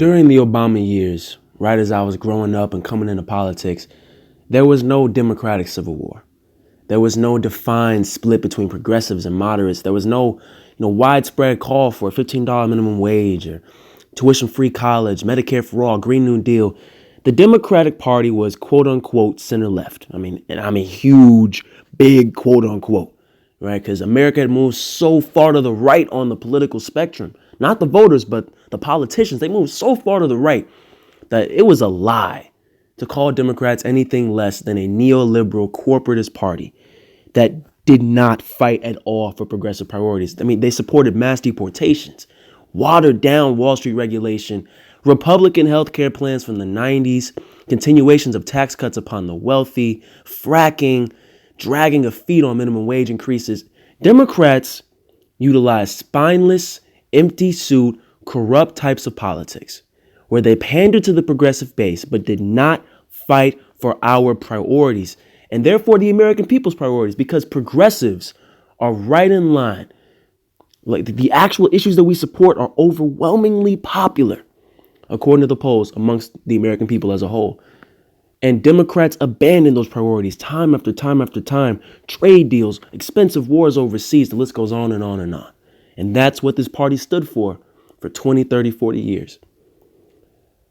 During the Obama years, right as I was growing up and coming into politics, there was no Democratic Civil War. There was no defined split between progressives and moderates. There was no, widespread call for a $15 minimum wage or tuition-free college, Medicare for all, Green New Deal. The Democratic Party was quote unquote center left. I mean huge, big quote unquote, right? Because America had moved so far to the right on the political spectrum. Not the voters, but the politicians. They moved so far to the right that it was a lie to call Democrats anything less than a neoliberal corporatist party that did not fight at all for progressive priorities. I mean, they supported mass deportations, watered down Wall Street regulation, Republican health care plans from the 90s, continuations of tax cuts upon the wealthy, fracking, dragging of feet on minimum wage increases. Democrats utilized spineless, empty suit, corrupt types of politics where they pandered to the progressive base but did not fight for our priorities and therefore the American people's priorities, because progressives are right in line. Like the actual issues that we support are overwhelmingly popular, according to the polls, amongst the American people as a whole. And Democrats abandon those priorities time after time after time. Trade deals, expensive wars overseas, the list goes on and on and on. And that's what this party stood for 20, 30, 40 years.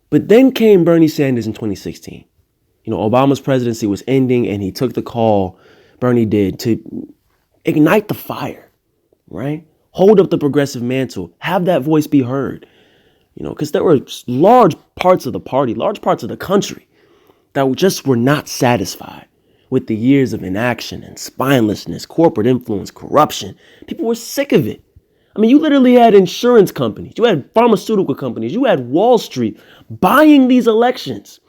But then came Bernie Sanders in 2016. Obama's presidency was ending and he took the call, Bernie did, to ignite the fire, right? Hold up the progressive mantle, have that voice be heard, because there were large parts of the party, large parts of the country that just were not satisfied with the years of inaction and spinelessness, corporate influence, corruption. People were sick of it. I mean, you literally had insurance companies, you had pharmaceutical companies, you had Wall Street buying these elections,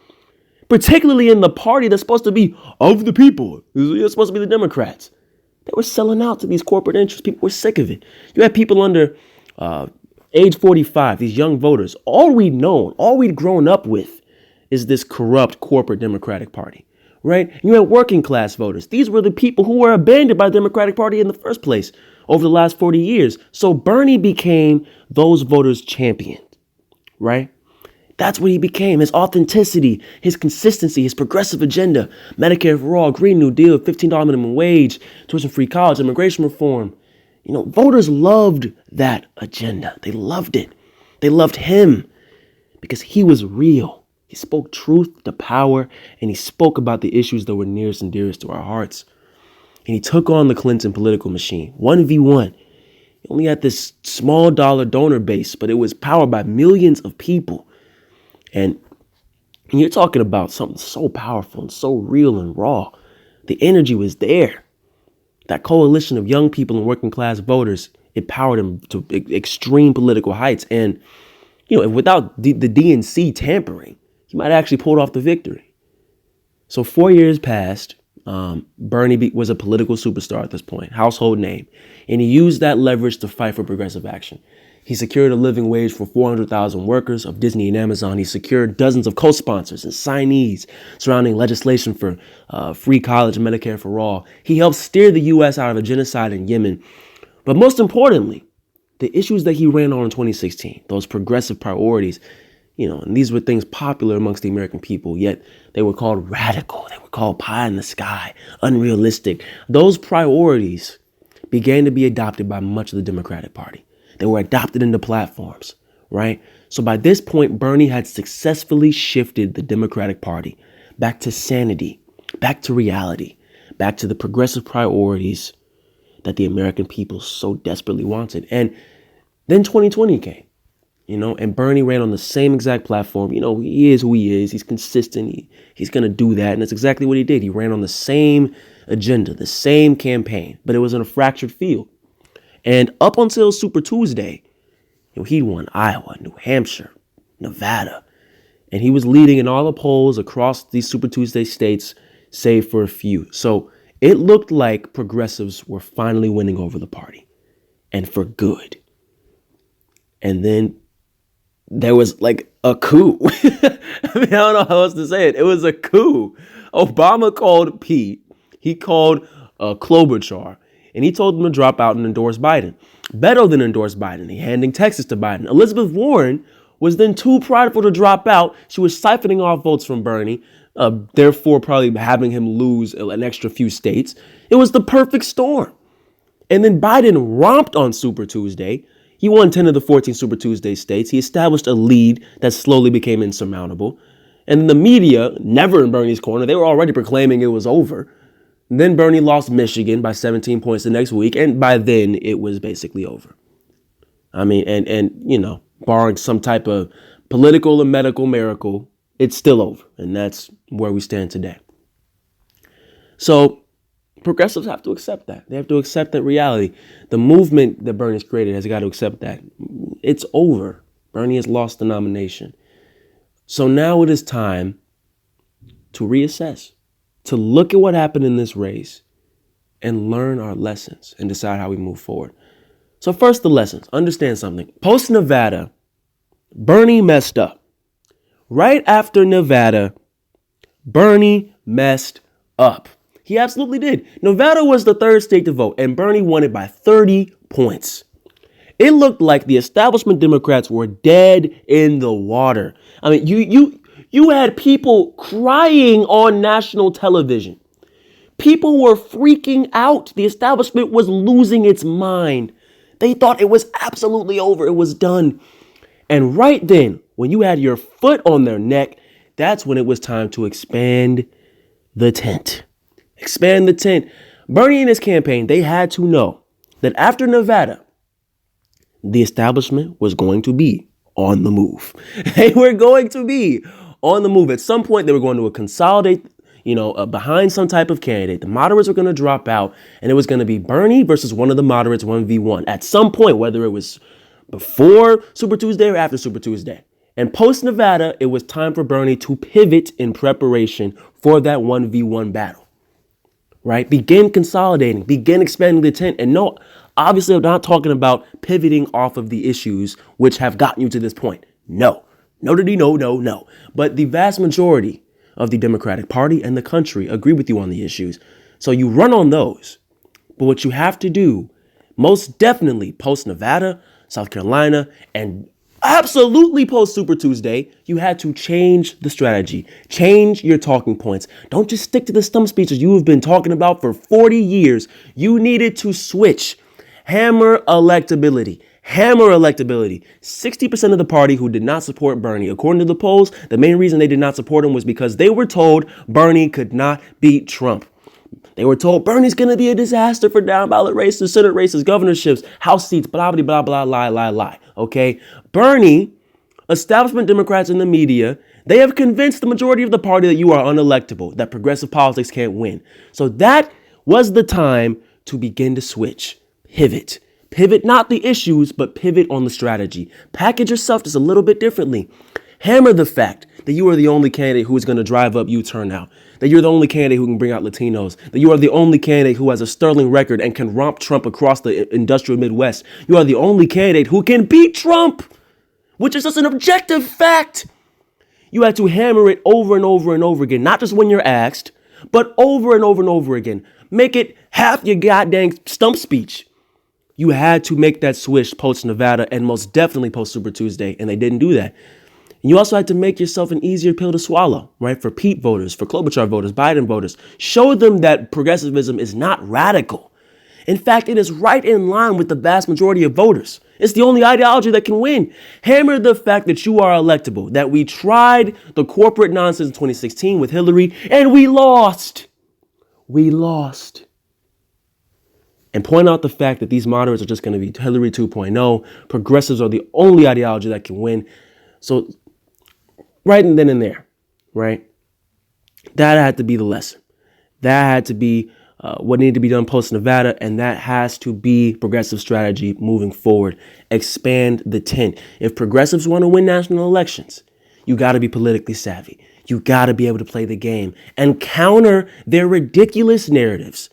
particularly in the party that's supposed to be of the people. It's supposed to be the Democrats. They were selling out to these corporate interests. People were sick of it. You had people under age 45, these young voters. All we'd grown up with is this corrupt corporate Democratic Party, right? You had working class voters. These were the people who were abandoned by the Democratic Party in the first place over the last 40 years. So Bernie became those voters' champion, right? That's what he became. His authenticity, his consistency, his progressive agenda, Medicare for all, Green New Deal, $15 minimum wage, tuition-free college, immigration reform. Voters loved that agenda. They loved it. They loved him because he was real. He spoke truth to power, and he spoke about the issues that were nearest and dearest to our hearts. And he took on the Clinton political machine, 1v1. He only had this small dollar donor base, but it was powered by millions of people. And you're talking about something so powerful and so real and raw. The energy was there. That coalition of young people and working class voters, it powered him to extreme political heights. And, without the DNC tampering, he might have actually pulled off the victory. So 4 years passed. Bernie was a political superstar at this point, household name. And he used that leverage to fight for progressive action. He secured a living wage for 400,000 workers of Disney and Amazon. He secured dozens of co-sponsors and signees surrounding legislation for free college and Medicare for all. He helped steer the U.S. out of a genocide in Yemen. But most importantly, the issues that he ran on in 2016, those progressive priorities, and these were things popular amongst the American people, yet they were called radical. They were called pie in the sky, unrealistic. Those priorities began to be adopted by much of the Democratic Party. They were adopted into platforms, right? So by this point, Bernie had successfully shifted the Democratic Party back to sanity, back to reality, back to the progressive priorities that the American people so desperately wanted. And then 2020 came, and Bernie ran on the same exact platform. He is who he is. He's consistent. He's going to do that. And that's exactly what he did. He ran on the same agenda, the same campaign, but it was in a fractured field. And up until Super Tuesday, he won Iowa, New Hampshire, Nevada, and he was leading in all the polls across these Super Tuesday states, save for a few. So it looked like progressives were finally winning over the party, and for good. And then there was like a coup. I don't know how else to say it. It was a coup. Obama called Pete. He called Klobuchar. And he told them to drop out and endorse Biden. Beto then endorsed Biden. He handing Texas to Biden. Elizabeth Warren was then too prideful to drop out. She was siphoning off votes from Bernie, therefore probably having him lose an extra few states. It was the perfect storm. And then Biden romped on Super Tuesday. He won 10 of the 14 Super Tuesday states. He established a lead that slowly became insurmountable. And the media, never in Bernie's corner, they were already proclaiming it was over. And then Bernie lost Michigan by 17 points the next week. And by then, it was basically over. I mean, and barring some type of political and medical miracle, it's still over. And that's where we stand today. So progressives have to accept that. They have to accept that reality. The movement that Bernie's created has got to accept that. It's over. Bernie has lost the nomination. So now it is time to reassess, to look at what happened in this race and learn our lessons and decide how we move forward. So first, the lessons. Understand something. Post Nevada, Bernie messed up. Right after Nevada, Bernie messed up. He absolutely did. Nevada was the third state to vote, and Bernie won it by 30 points. It looked like the establishment Democrats were dead in the water. I mean, you had people crying on national television. People were freaking out. The establishment was losing its mind. They thought it was absolutely over. It was done. And right then, when you had your foot on their neck, that's when it was time to expand the tent. Expand the tent. Bernie and his campaign, they had to know that after Nevada, the establishment was going to be on the move. They were going to be on the move. At some point, they were going to consolidate, behind some type of candidate. The moderates were going to drop out, and it was going to be Bernie versus one of the moderates 1v1 at some point, whether it was before Super Tuesday or after Super Tuesday. And post Nevada, it was time for Bernie to pivot in preparation for that 1v1 battle. Right? Begin consolidating, begin expanding the tent. And no, obviously, I'm not talking about pivoting off of the issues which have gotten you to this point. No. No. But the vast majority of the Democratic Party and the country agree with you on the issues. So you run on those. But what you have to do, most definitely post Nevada, South Carolina, and absolutely post Super Tuesday, you had to change the strategy, change your talking points. Don't just stick to the stump speeches you have been talking about for 40 years. You needed to switch. Hammer electability. 60% of the party who did not support Bernie. According to the polls, the main reason they did not support him was because they were told Bernie could not beat Trump. They were told Bernie's going to be a disaster for down ballot races, Senate races, governorships, House seats, blah, blah, blah, lie. Okay. Bernie, establishment Democrats in the media, they have convinced the majority of the party that you are unelectable, that progressive politics can't win. So that was the time to begin to switch, pivot not the issues, but pivot on the strategy. Package yourself just a little bit differently. Hammer the fact that you are the only candidate who is going to drive up youth turnout, that you're the only candidate who can bring out Latinos, that you are the only candidate who has a sterling record and can romp Trump across the industrial Midwest. You are the only candidate who can beat Trump, which is just an objective fact. You had to hammer it over and over and over again, not just when you're asked, but over and over and over again. Make it half your goddamn stump speech. You had to make that switch post Nevada and most definitely post Super Tuesday, and they didn't do that. And you also had to make yourself an easier pill to swallow, right? For Pete voters, for Klobuchar voters, Biden voters. Show them that progressivism is not radical. In fact, it is right in line with the vast majority of voters. It's the only ideology that can win. Hammer the fact that you are electable, that we tried the corporate nonsense in 2016 with Hillary, and we lost. And point out the fact that these moderates are just going to be Hillary 2.0. Progressives are the only ideology that can win. So right then and there, right? That had to be the lesson. That had to be what needed to be done post Nevada, and that has to be progressive strategy moving forward. Expand the tent. If progressives want to win national elections, you got to be politically savvy. You got to be able to play the game and counter their ridiculous narratives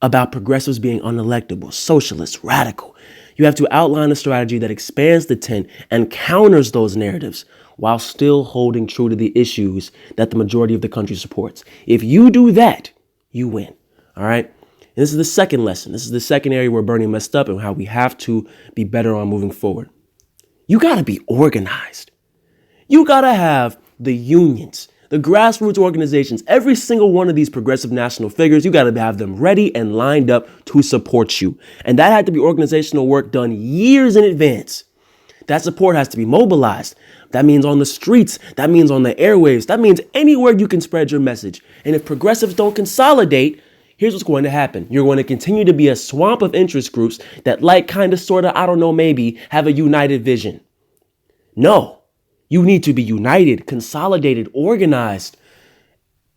about progressives being unelectable, socialist, radical. You have to outline a strategy that expands the tent and counters those narratives while still holding true to the issues that the majority of the country supports. If you do that, you win. All right. And this is the second lesson. This is the second area where Bernie messed up and how we have to be better on moving forward. You got to be organized. You got to have the unions, the grassroots organizations, every single one of these progressive national figures, you got to have them ready and lined up to support you. And that had to be organizational work done years in advance. That support has to be mobilized. That means on the streets. That means on the airwaves. That means anywhere you can spread your message. And if progressives don't consolidate, here's what's going to happen. You're going to continue to be a swamp of interest groups that kind of, sort of, I don't know, maybe have a united vision. No, you need to be united, consolidated, organized.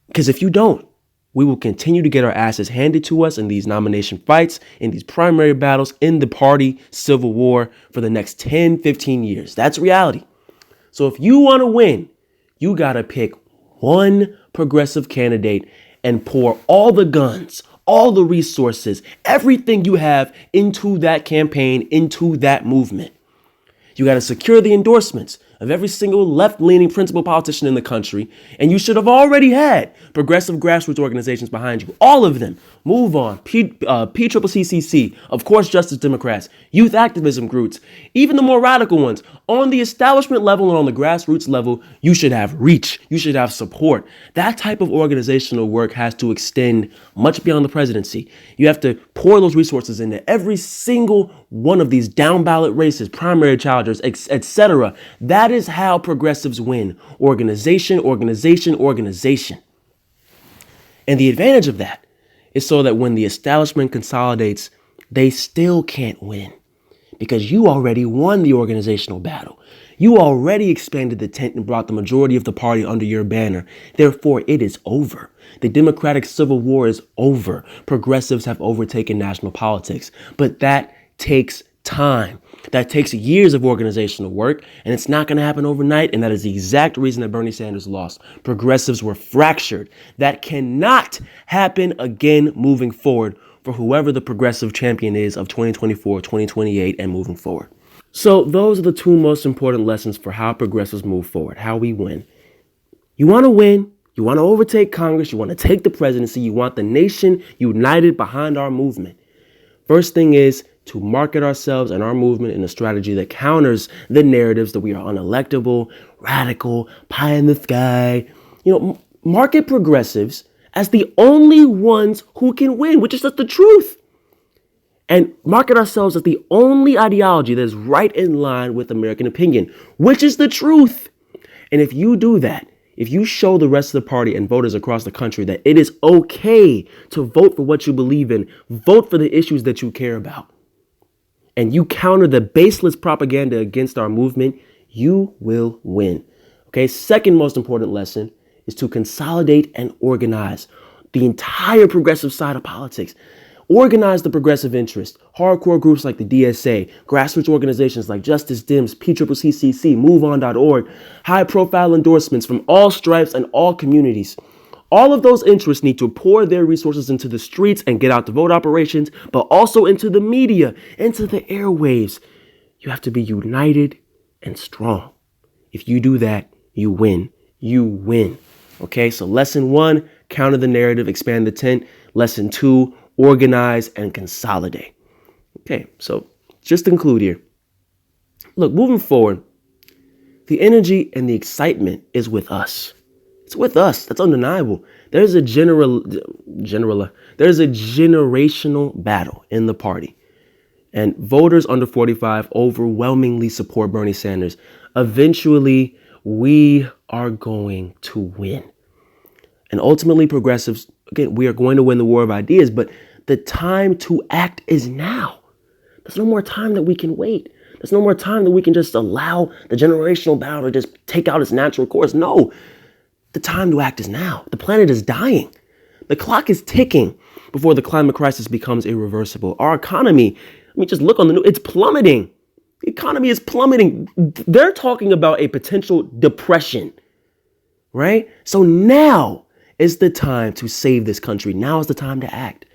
Because if you don't, we will continue to get our asses handed to us in these nomination fights, in these primary battles, in the party civil war for the next 10, 15 years. That's reality. So if you want to win, you got to pick one progressive candidate and pour all the guns, all the resources, everything you have into that campaign, into that movement. You got to secure the endorsements of every single left-leaning principal politician in the country, and you should have already had progressive grassroots organizations behind you. All of them. Move On, PCCC, of course, Justice Democrats, youth activism groups, even the more radical ones. On the establishment level and on the grassroots level, you should have reach. You should have support. That type of organizational work has to extend much beyond the presidency. You have to pour those resources into every single one of these down-ballot races, primary challengers, etc. That is how progressives win. Organization, organization, organization. And the advantage of that is so that when the establishment consolidates, they still can't win because you already won the organizational battle. You already expanded the tent and brought the majority of the party under your banner. Therefore, it is over. The Democratic Civil War is over. Progressives have overtaken national politics, but that takes time. That takes years of organizational work, and it's not going to happen overnight, and that is the exact reason that Bernie Sanders lost. Progressives were fractured. That cannot happen again moving forward for whoever the progressive champion is of 2024, 2028, and moving forward. So those are the two most important lessons for how progressives move forward, how we win. You want to win. You want to overtake Congress. You want to take the presidency. You want the nation united behind our movement. First thing is to market ourselves and our movement in a strategy that counters the narratives that we are unelectable, radical, pie in the sky. Market progressives as the only ones who can win, which is just the truth. And market ourselves as the only ideology that is right in line with American opinion, which is the truth. And if you do that, if you show the rest of the party and voters across the country that it is okay to vote for what you believe in, vote for the issues that you care about, and you counter the baseless propaganda against our movement, you will win. Okay, second most important lesson is to consolidate and organize the entire progressive side of politics. Organize the progressive interest, hardcore groups like the DSA, grassroots organizations like Justice Dems, PCCC, MoveOn.org, high-profile endorsements from all stripes and all communities. All of those interests need to pour their resources into the streets and get out the vote operations, but also into the media, into the airwaves. You have to be united and strong. If you do that, you win. You win. Okay, so lesson 1, counter the narrative, expand the tent. Lesson 2, organize and consolidate. Okay, so just to conclude here. Look, moving forward, the energy and the excitement is with us. It's with us. That's undeniable. There's a generational battle in the party. And voters under 45 overwhelmingly support Bernie Sanders. Eventually, we are going to win. And ultimately, progressives, again, we are going to win the war of ideas, but the time to act is now. There's no more time that we can wait. There's no more time that we can just allow the generational battle to just take out its natural course. No. The time to act is now. The planet is dying. The clock is ticking before the climate crisis becomes irreversible. Our economy, just look on the news, it's plummeting. The economy is plummeting. They're talking about a potential depression, right? So now is the time to save this country. Now is the time to act.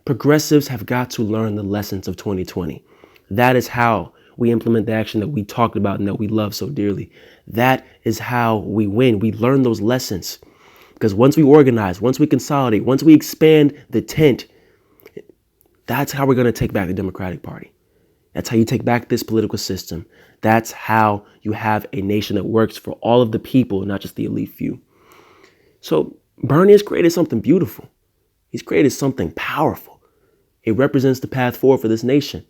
Progressives have got to learn the lessons of 2020. That is how we implement the action that we talked about and that we love so dearly. That is how we win. We learn those lessons. Because once we organize, once we consolidate, once we expand the tent, that's how we're going to take back the Democratic Party. That's how you take back this political system. That's how you have a nation that works for all of the people, not just the elite few. So Bernie has created something beautiful. He's created something powerful. It represents the path forward for this nation.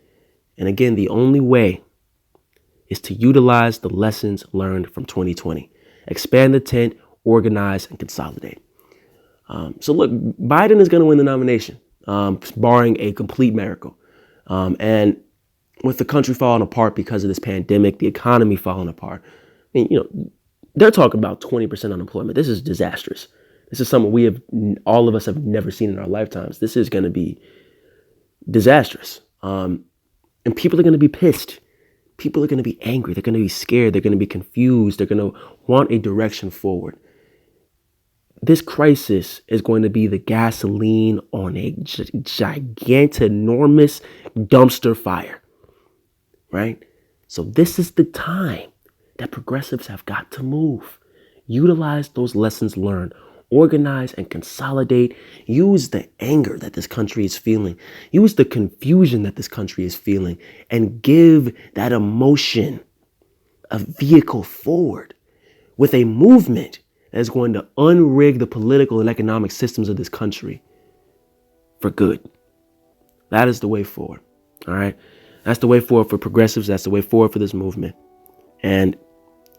And again, the only way is to utilize the lessons learned from 2020. Expand the tent, organize, and consolidate. So look, Biden is going to win the nomination, barring a complete miracle. And with the country falling apart because of this pandemic, the economy falling apart, I mean, they're talking about 20% unemployment. This is disastrous. This is something all of us have never seen in our lifetimes. This is going to be disastrous. And people are going to be pissed. People are going to be angry. They're going to be scared. They're going to be confused. They're going to want a direction forward. This crisis is going to be the gasoline on a gigantinormous dumpster fire, right? So this is the time that progressives have got to move. Utilize those lessons learned. Organize and consolidate. Use the anger that this country is feeling. Use the confusion that this country is feeling and give that emotion a vehicle forward with a movement that is going to unrig the political and economic systems of this country for good. That is the way forward. All right. That's the way forward for progressives. That's the way forward for this movement. And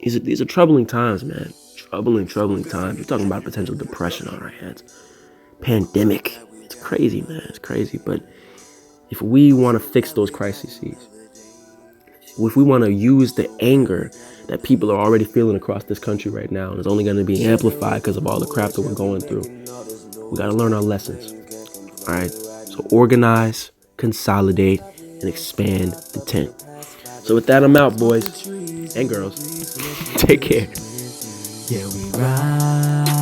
these are troubling times, man. Troubling times. We're talking about potential depression on our hands. Pandemic. It's crazy, man. It's crazy. But if we want to fix those crises, if we want to use the anger that people are already feeling across this country right now, and it's only going to be amplified because of all the crap that we're going through, we got to learn our lessons. All right. So organize, consolidate, and expand the tent. So with that, I'm out, boys and girls. Take care. Yeah, we ride.